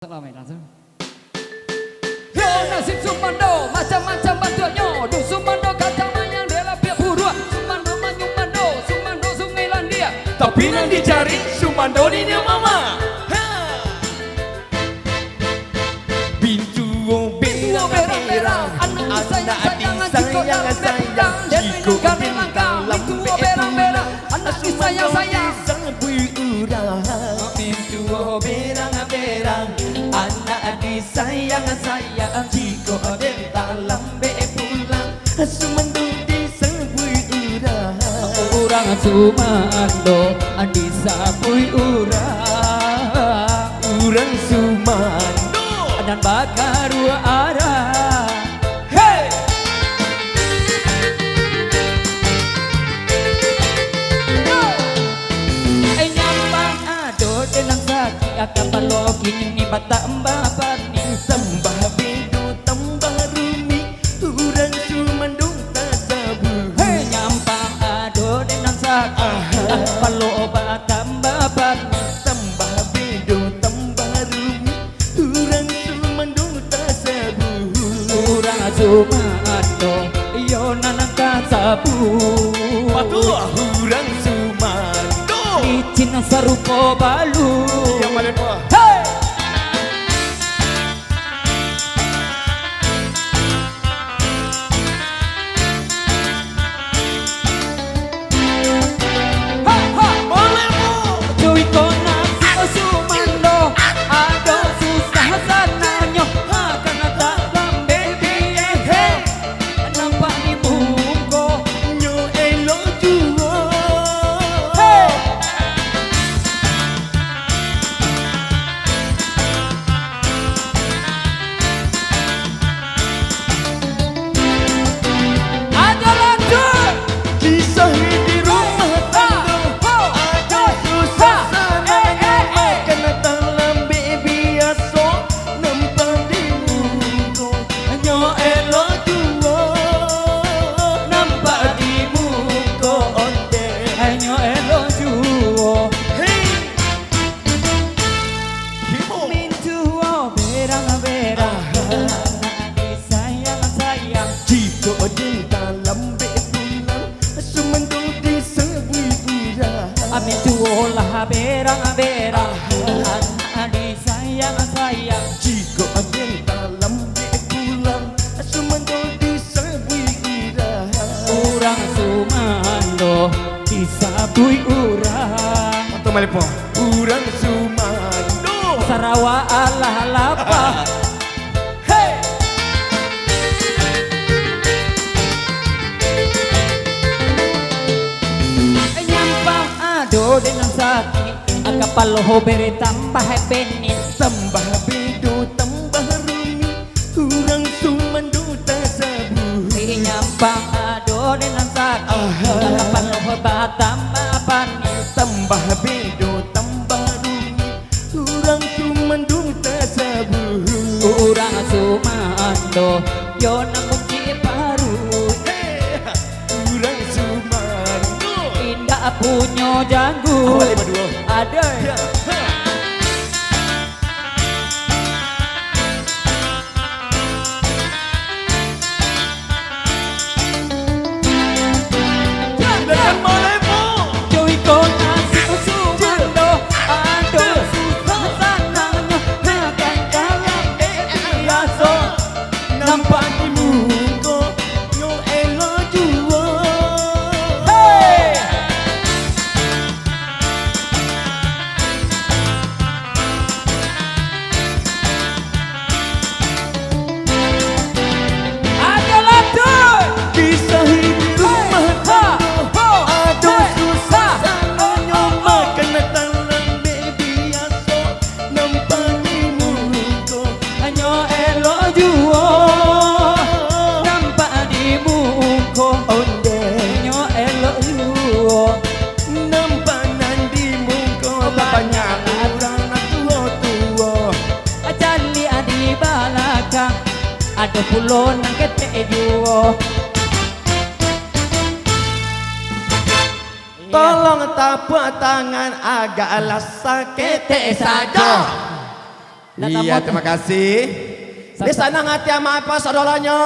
Selamat langsung. Yo nasib Sumando macam-macam bantuannya. Duh Sumando kacang mayang dela pihak buruan. Sumando manyumando, Sumando sungai Landia. Tapi nang dicari Sumando ni dia mama. Bintu berang-berang, anak sayang-sayang, jiko kami langkah, bintu berang-berang, anak sayang-sayang, bintu berang-berang, anak disayang-sayang, jiko lambe pulang, Sumando disabui urang, orang Sumando disabui urang, urang Sumando dan bakar arah. Hey! Nyambang ado dengan sakit akan balokin ini bata embapan ini Sambah bidu tambah rumi urang Sumando tak sabu. Hey nyambang ado dengan sakit akan balo bata embapan Tambah bidu tambah rumi urang Sumando tak sabu. Urang Sumando yo nanang kasabu Patuah urang Sumando licin sarupo balu yang mana po? Hey! Ha ha Boleh po! cuy kona si Sumando ado susah sananya karena tak lambe biye nampak ni muko Nyo elo juo. hey ada lanjut Kisah di rumah tangga ada susah sananya kena dalam biasa nampak di muka nyo elo juo. nampak di muko Onde hanya elo juo hey Himo mintuo berang-berang sayang-sayang jika di dalam pulang Sumando disabui urang. amin tuolah berang-berang sayang-sayang Jika di dalam pulang Sumando disabui urang. urang Sumando disabui urang Atau malipo urang Sumando Sarawak alah lapa hey nyampang ado dengan sakit akapaloho bere tambah benin tambah bidu tambah rumi urang Sumando tak sabu. nyampang ado dengan sakit akapaloho tambah panis Tambah bidu tambah rumi urang Sumando tak sabu. urang Sumando yo nanggung ciparu Hey, urang Sumando indah punya jago awal berdua ada ya ha. Jangan malipo cuy kona si Sumando ado susah sananya makan dalam biasa nampak di muka nyo elo juo. hey ada lanjut Kisah di rumah tangga ada susah sananya makan dalam biasa nampak di muka hanya elo juo nampak di muko onde hanya elo juo nampak nang di muka banyak orang tua-tua. Jali adi balakang ada pulau nang kete juo Tolong tapak tangan agaklah sakit saja. Iya, terima kasih. Di sana ngati sama apa saudaranya?